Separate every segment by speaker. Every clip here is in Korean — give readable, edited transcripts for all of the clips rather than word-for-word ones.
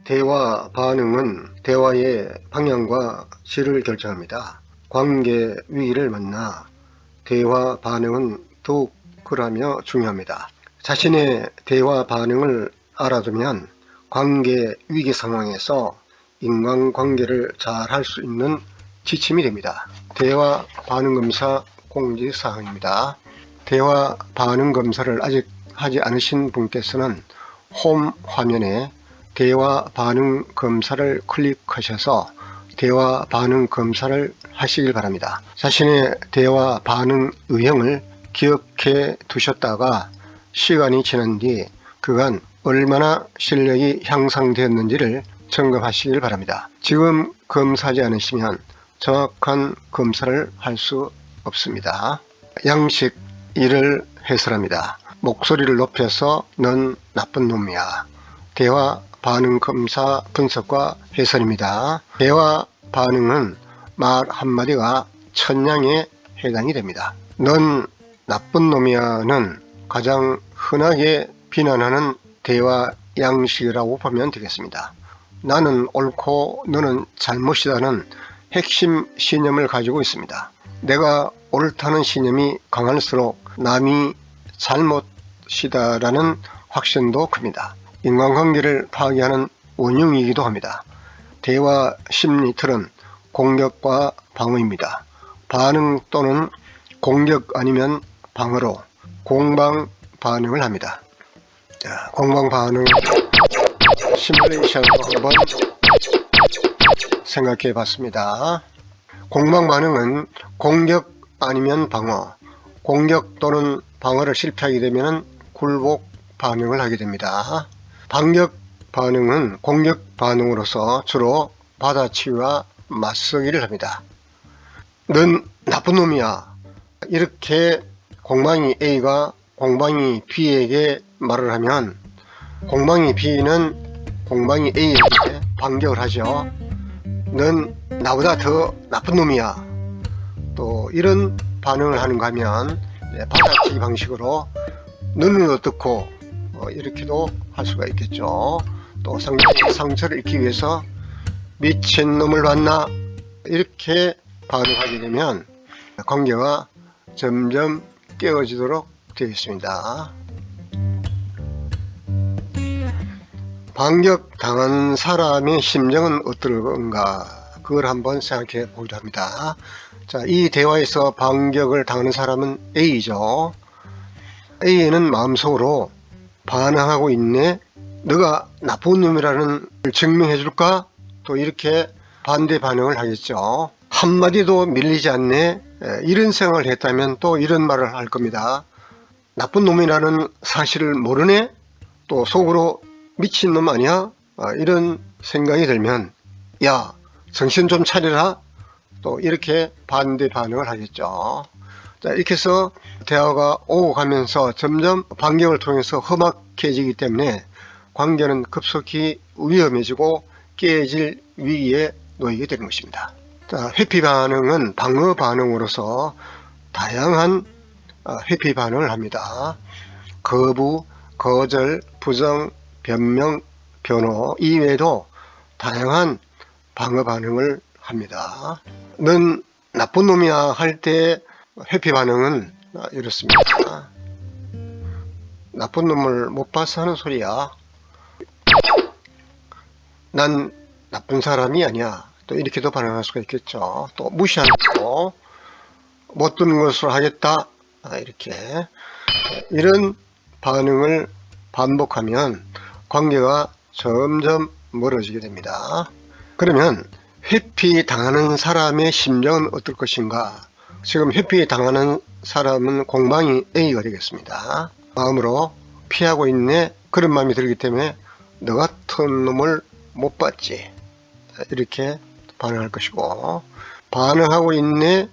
Speaker 1: 대화 반응은 대화의 방향과 질을 결정합니다. 관계 위기를 만나 대화 반응은 더욱 그러하며 중요합니다. 자신의 대화 반응을 알아두면 관계 위기 상황에서 인간관계를 잘 할 수 있는 지침이 됩니다. 대화 반응 검사 공지사항입니다. 대화 반응 검사를 아직 하지 않으신 분께서는 홈 화면에 대화 반응 검사를 클릭하셔서 대화 반응 검사를 하시길 바랍니다. 자신의 대화 반응 유형을 기억해 두셨다가 시간이 지난 뒤 그간 얼마나 실력이 향상되었는지를 점검하시길 바랍니다. 지금 검사하지 않으시면 정확한 검사를 할 수 없습니다. 양식 1을 해설합니다. 목소리를 높여서 넌 나쁜 놈이야. 대화 반응 검사 분석과 해설입니다. 대화 반응은 말 한마디가 천냥에 해당이 됩니다. 넌 나쁜 놈이야는 가장 흔하게 비난하는 대화 양식이라고 보면 되겠습니다. 나는 옳고 너는 잘못이다는 핵심 신념을 가지고 있습니다. 내가 옳다는 신념이 강할수록 남이 잘못이다라는 확신도 큽니다. 인간관계를 파괴하는 원흉이기도 합니다. 대화 심리 틀은 공격과 방어입니다. 반응 또는 공격 아니면 방어로 공방 반응을 합니다. 자, 공방 반응 시뮬레이션으로 한번 생각해 봤습니다. 공방 반응은 공격 아니면 방어, 공격 또는 방어를 실패하게 되면 굴복 반응을 하게 됩니다. 반격 반응은 공격 반응으로서 주로 받아치기와 맞서기를 합니다. 넌 나쁜 놈이야. 이렇게 공방이 A가 공방이 B에게 말을 하면 공방이 B는 공방이 A에게 반격을 하죠. 넌 나보다 더 나쁜 놈이야. 또 이런 반응을 하는가 하면 받아치기 방식으로 너는 어떻고 이렇게도 할 수가 있겠죠. 또 상대의 상처를 잊기 위해서 미친놈을 봤나 이렇게 반응하게 되면 관계가 점점 깨어지도록 되어 있습니다. 반격당한 사람의 심정은 어떨까 그걸 한번 생각해 보기로 합니다. 자, 이 대화에서 반격을 당하는 사람은 A죠. A는 마음속으로 반항하고 있네. 너가 나쁜 놈이라는 걸 증명해 줄까? 또 이렇게 반대 반응을 하겠죠. 한마디도 밀리지 않네. 이런 생각을 했다면 또 이런 말을 할 겁니다. 나쁜 놈이라는 사실을 모르네? 또 속으로 미친놈 아니야? 이런 생각이 들면 야, 정신 좀 차려라. 또 이렇게 반대 반응을 하겠죠. 자, 이렇게 해서 대화가 오고 가면서 점점 반격을 통해서 험악해지기 때문에 관계는 급속히 위험해지고 깨질 위기에 놓이게 되는 것입니다. 자, 회피 반응은 방어 반응으로서 다양한 회피 반응을 합니다. 거부, 거절, 부정, 변명, 변호 이외에도 다양한 방어 반응을 합니다. 넌 나쁜 놈이야 할 때 회피 반응은 이렇습니다. 나쁜 놈을 못 봐서 하는 소리야. 난 나쁜 사람이 아니야. 또 이렇게도 반응할 수가 있겠죠. 또 무시하는 거, 못 듣는 것으로 하겠다. 이렇게 이런 반응을 반복하면 관계가 점점 멀어지게 됩니다. 그러면 회피 당하는 사람의 심정은 어떨 것인가? 지금 회피 당하는 사람은 공방이 A가 되겠습니다. 마음으로 피하고 있네 그런 마음이 들기 때문에 너 같은 놈을 못 봤지 이렇게 반응할 것이고, 반응하고 있네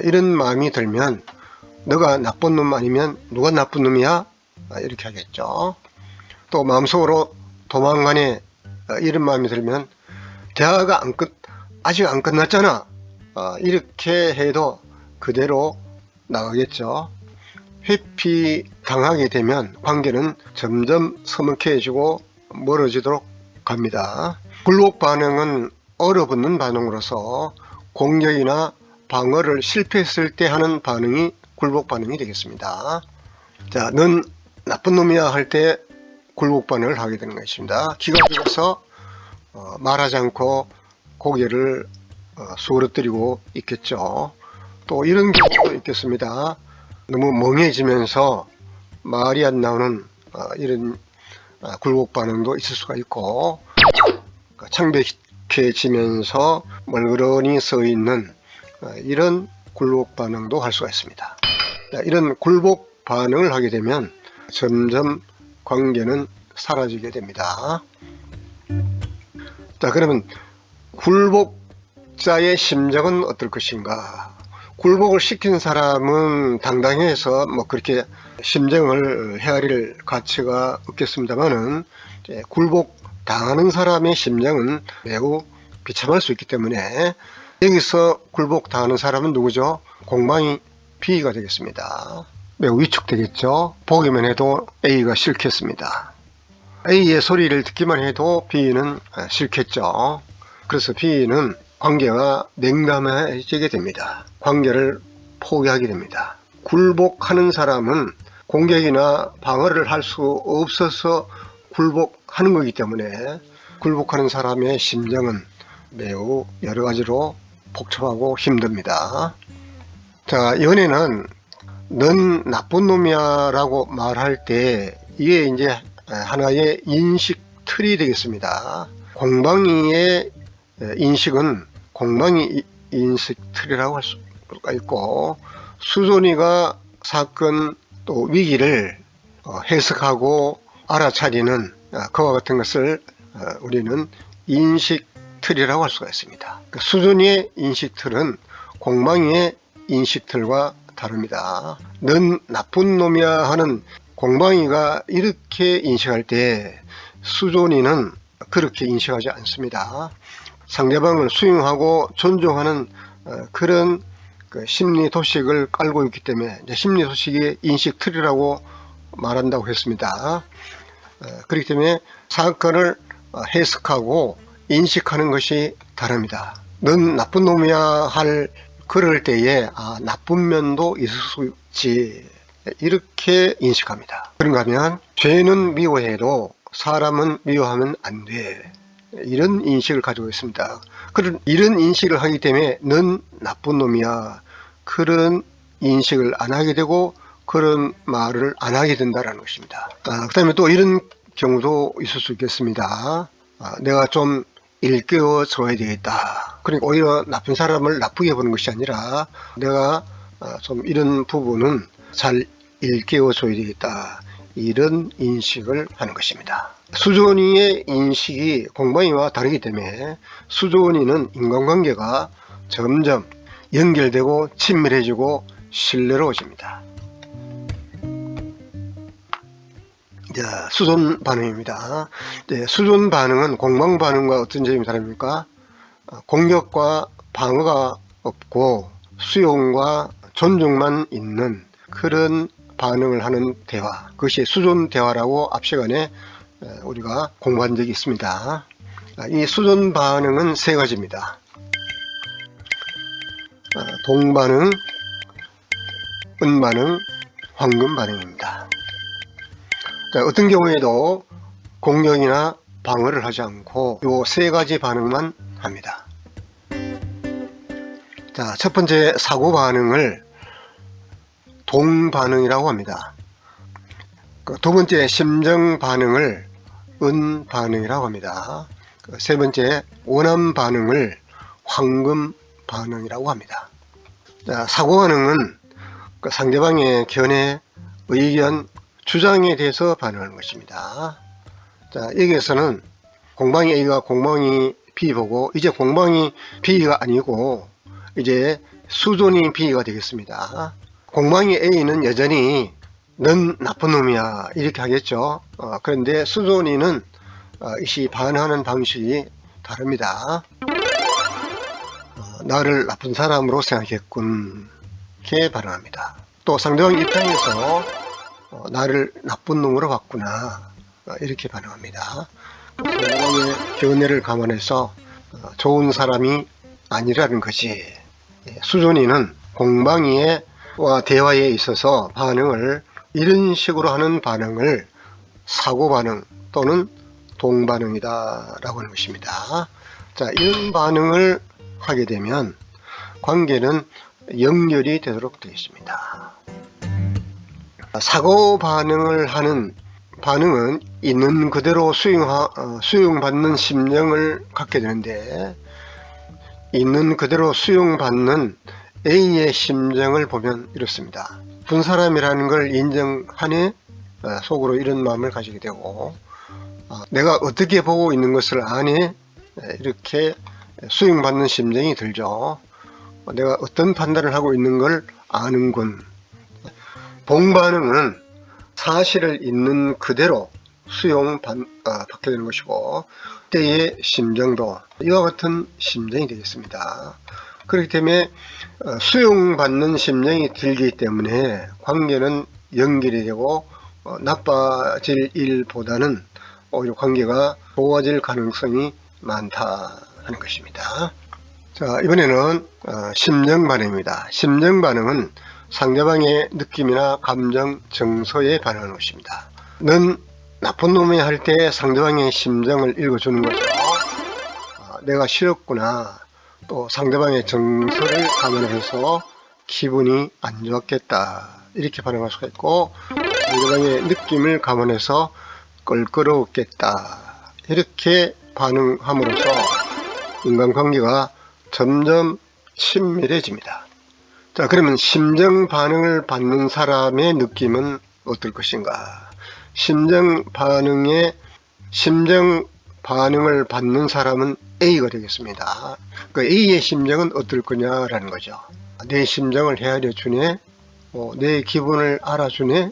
Speaker 1: 이런 마음이 들면 너가 나쁜 놈 아니면 누가 나쁜 놈이야 이렇게 하겠죠. 또 마음속으로 도망가네 이런 마음이 들면 대화가 아직 안 끝났잖아 이렇게 해도 그대로 나가겠죠. 회피 당하게 되면 관계는 점점 서먹해지고 멀어지도록 갑니다. 굴복 반응은 얼어붙는 반응으로서 공격이나 방어를 실패했을 때 하는 반응이 굴복 반응이 되겠습니다. 자, 넌 나쁜 놈이야 할 때 굴복 반응을 하게 되는 것입니다. 기가 죽어서 말하지 않고 고개를 수그러뜨리고 있겠죠. 또 이런 경우도 있겠습니다. 너무 멍해지면서 말이 안 나오는 이런 굴복 반응도 있을 수가 있고, 창백해지면서 멀그러니 서 있는 이런 굴복 반응도 할 수가 있습니다. 이런 굴복 반응을 하게 되면 점점 관계는 사라지게 됩니다. 자, 그러면 굴복자의 심정은 어떨 것인가? 굴복을 시킨 사람은 당당해서 뭐 그렇게 심정을 헤아릴 가치가 없겠습니다만은, 굴복 당하는 사람의 심정은 매우 비참할 수 있기 때문에, 여기서 굴복 당하는 사람은 누구죠? 공방이 B가 되겠습니다. 매우 위축되겠죠. 보기만 해도 A가 싫겠습니다. A의 소리를 듣기만 해도 B는 싫겠죠. 그래서 B는 관계가 냉담해지게 됩니다. 관계를 포기하게 됩니다. 굴복하는 사람은 공격이나 방어를 할 수 없어서 굴복하는 거기 때문에, 굴복하는 사람의 심정은 매우 여러 가지로 복잡하고 힘듭니다. 자, 연애는 넌 나쁜 놈이야 라고 말할 때 이게 이제 하나의 인식 틀이 되겠습니다. 공방이의 인식은 공방이 인식 틀이라고 할 수가 있고, 수존이가 사건 또 위기를 해석하고 알아차리는 그와 같은 것을 우리는 인식 틀이라고 할 수가 있습니다. 수존이의 인식 틀은 공방이의 인식 틀과 다릅니다. 넌 나쁜 놈이야 하는 공방이가 이렇게 인식할 때 수존이는 그렇게 인식하지 않습니다. 상대방을 수용하고 존중하는 그런 심리 도식을 깔고 있기 때문에 심리 도식의 인식 틀이라고 말한다고 했습니다. 그렇기 때문에 사건을 해석하고 인식하는 것이 다릅니다. 넌 나쁜 놈이야 할 그럴 때에 나쁜 면도 있을 수 있지, 이렇게 인식합니다. 그런가 하면 죄는 미워해도 사람은 미워하면 안 돼, 이런 인식을 가지고 있습니다. 이런 인식을 하기 때문에 넌 나쁜 놈이야 그런 인식을 안 하게 되고 그런 말을 안 하게 된다는 것입니다. 그 다음에 또 이런 경우도 있을 수 있겠습니다. 내가 좀 일깨워 줘야 되겠다. 그러니까 오히려 나쁜 사람을 나쁘게 보는 것이 아니라 내가 좀 이런 부분은 잘 일깨워 줘야 되겠다, 이런 인식을 하는 것입니다. 수존이의 인식이 공방이와 다르기 때문에 수존이는 인간관계가 점점 연결되고 친밀해지고 신뢰로워집니다. 수존 반응입니다. 수존 반응은 공방 반응과 어떤 점이 다릅니까? 공격과 방어가 없고 수용과 존중만 있는 그런 반응을 하는 대화, 그것이 수존 대화라고 앞 시간에 우리가 공부한 적이 있습니다. 이 수존 반응은 세 가지입니다. 동반응, 은반응, 황금반응입니다. 어떤 경우에도 공격이나 방어를 하지 않고 이 세 가지 반응만 합니다. 첫 번째 사고 반응을 동반응이라고 합니다. 두 번째 심정 반응을 은반응이라고 합니다. 세 번째 원한 반응을 황금 반응이라고 합니다. 사고 반응은 상대방의 견해, 의견, 주장에 대해서 반응하는 것입니다. 여기에서는 공방이 A가 공방이 B 보고, 이제 공방이 B가 아니고 이제 수존이 B가 되겠습니다. 공방이 A는 여전히 넌 나쁜 놈이야 이렇게 하겠죠. 그런데 수존이는 이 반응하는 방식이 다릅니다. 나를 나쁜 사람으로 생각했군, 이렇게 반응합니다. 또 상대방 입장에서 나를 나쁜 놈으로 봤구나, 이렇게 반응합니다. 상대방의 견해를 감안해서 좋은 사람이 아니라는 거지. 수준이는 공방이와 대화에 있어서 반응을 이런 식으로 하는 반응을 사고반응 또는 동반응이다 라고 하는 것입니다. 자, 이런 반응을 하게 되면 관계는 연결이 되도록 되어 있습니다. 사고 반응을 하는 반응은 있는 그대로 수용받는 심령을 갖게 되는데, 있는 그대로 수용받는 A의 심정을 보면 이렇습니다. 본 사람이라는 걸 인정하니 속으로 이런 마음을 가지게 되고, 내가 어떻게 보고 있는 것을 아니 이렇게 수용받는 심정이 들죠. 내가 어떤 판단을 하고 있는 걸 아는군. 동반응은 사실을 있는 그대로 받게 되는 것이고, 그때의 심정도 이와 같은 심정이 되겠습니다. 그렇기 때문에 수용받는 심정이 들기 때문에 관계는 연결이 되고 나빠질 일보다는 오히려 관계가 좋아질 가능성이 많다 하는 것입니다. 자, 이번에는 심정 반응입니다. 심정 반응은 상대방의 느낌이나 감정, 정서에 반응하는 것입니다. 넌 나쁜 놈이 할 때 상대방의 심정을 읽어주는 거죠. 내가 싫었구나. 또 상대방의 정서를 감안해서 기분이 안 좋았겠다. 이렇게 반응할 수가 있고, 상대방의 느낌을 감안해서 껄끄러웠겠다. 이렇게 반응함으로써 인간관계가 점점 친밀해집니다. 자, 그러면 심정 반응을 받는 사람의 느낌은 어떨 것인가? 심정 반응을 받는 사람은 A가 되겠습니다. 그 A의 심정은 어떨 거냐라는 거죠. 내 심정을 헤아려 주네, 내 기분을 알아주네,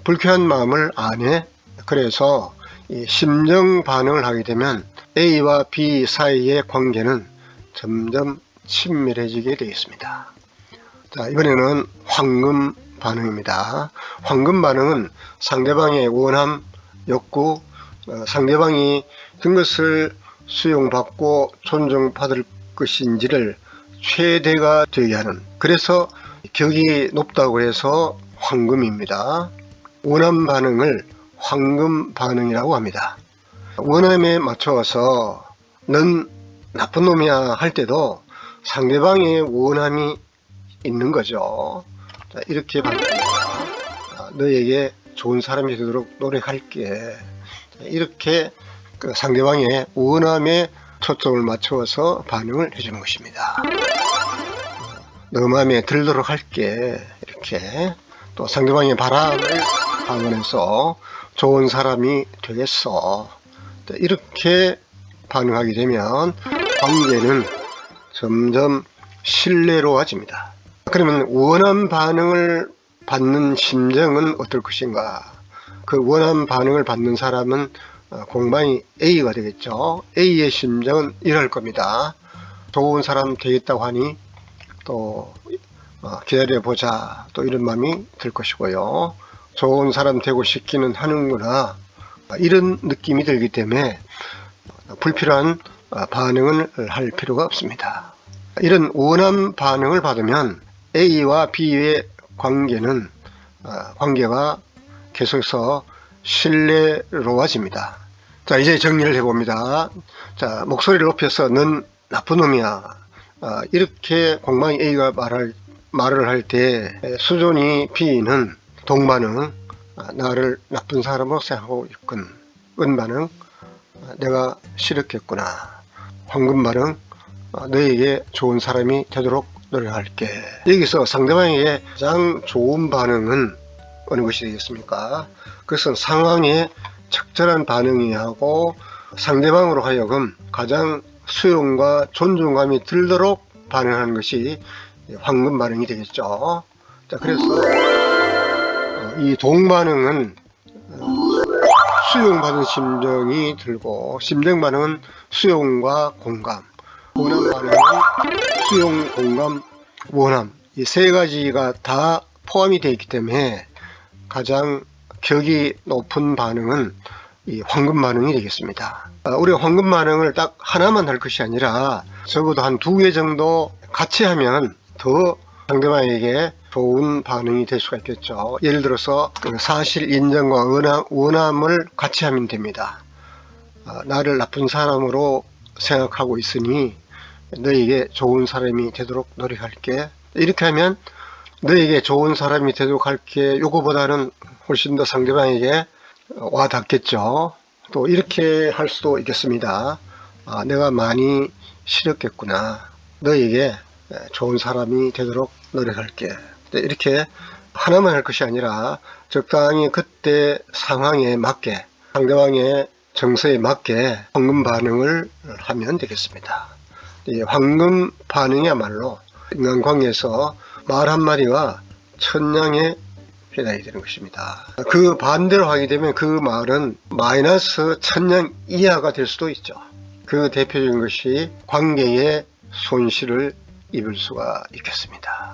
Speaker 1: 불쾌한 마음을 아네. 그래서 이 심정 반응을 하게 되면 A와 B 사이의 관계는 점점 친밀해지게 되겠습니다. 자, 이번에는 황금 반응입니다. 황금 반응은 상대방의 원함, 욕구, 상대방이 든 것을 수용받고 존중받을 것인지를 최대가 되게 하는, 그래서 격이 높다고 해서 황금입니다. 원함 반응을 황금 반응이라고 합니다. 원함에 맞춰서 넌 나쁜 놈이야 할 때도 상대방의 원함이 있는 거죠. 자, 이렇게 반응합니다. 너에게 좋은 사람이 되도록 노력할게. 이렇게 그 상대방의 원함에 초점을 맞춰서 반응을 해주는 것입니다. 너 마음에 들도록 할게. 이렇게 또 상대방의 바람을 감안해서 좋은 사람이 되겠어. 이렇게 반응하게 되면 관계는 점점 신뢰로워집니다. 그러면 원함 반응을 받는 심정은 어떨 것인가? 그 원함 반응을 받는 사람은 공방이 A가 되겠죠. A의 심정은 이럴 겁니다. 좋은 사람 되겠다고 하니 또 기다려보자, 또 이런 마음이 들 것이고요. 좋은 사람 되고 싶기는 하는구나, 이런 느낌이 들기 때문에 불필요한 반응을 할 필요가 없습니다. 이런 원함 반응을 받으면 A와 B의 관계가 계속해서 신뢰로워집니다. 자, 이제 정리를 해봅니다. 자, 목소리를 높여서 넌 나쁜 놈이야, 이렇게 공방이 A가 말을 할 때 수존이 B는 동반응, 나를 나쁜 사람으로 생각하고 있군. 은반응, 내가 싫었겠구나. 황금반응, 너에게 좋은 사람이 되도록 노력할게. 여기서 상대방에게 가장 좋은 반응은 어느 것이 되겠습니까? 그것은 상황에 적절한 반응이야 하고 상대방으로 하여금 가장 수용과 존중감이 들도록 반응하는 것이 황금 반응이 되겠죠. 자, 그래서 이 동반응은 수용받은 심정이 들고, 심정 반응은 수용과 공감, 원함 반응은 수용, 공감, 원함, 이 세 가지가 다 포함이 되어 있기 때문에 가장 격이 높은 반응은 이 황금 반응이 되겠습니다. 우리가 황금 반응을 딱 하나만 할 것이 아니라 적어도 한 2개 정도 같이 하면 더 상대방에게 좋은 반응이 될 수가 있겠죠. 예를 들어서 사실 인정과 원함을 같이 하면 됩니다. 나를 나쁜 사람으로 생각하고 있으니 너에게 좋은 사람이 되도록 노력할게. 이렇게 하면 너에게 좋은 사람이 되도록 할게 요거보다는 훨씬 더 상대방에게 와닿겠죠. 또 이렇게 할 수도 있겠습니다. 내가 많이 싫었겠구나. 너에게 좋은 사람이 되도록 노력할게. 이렇게 하나만 할 것이 아니라 적당히 그때 상황에 맞게 상대방의 정서에 맞게 황금 반응을 하면 되겠습니다. 이 황금 반응이야말로 인간관계에서 말 한마디가 천냥에 해당이 되는 것입니다. 그 반대로 하게 되면 그 말은 마이너스 천냥 이하가 될 수도 있죠. 그 대표적인 것이 관계에 손실을 입을 수가 있겠습니다.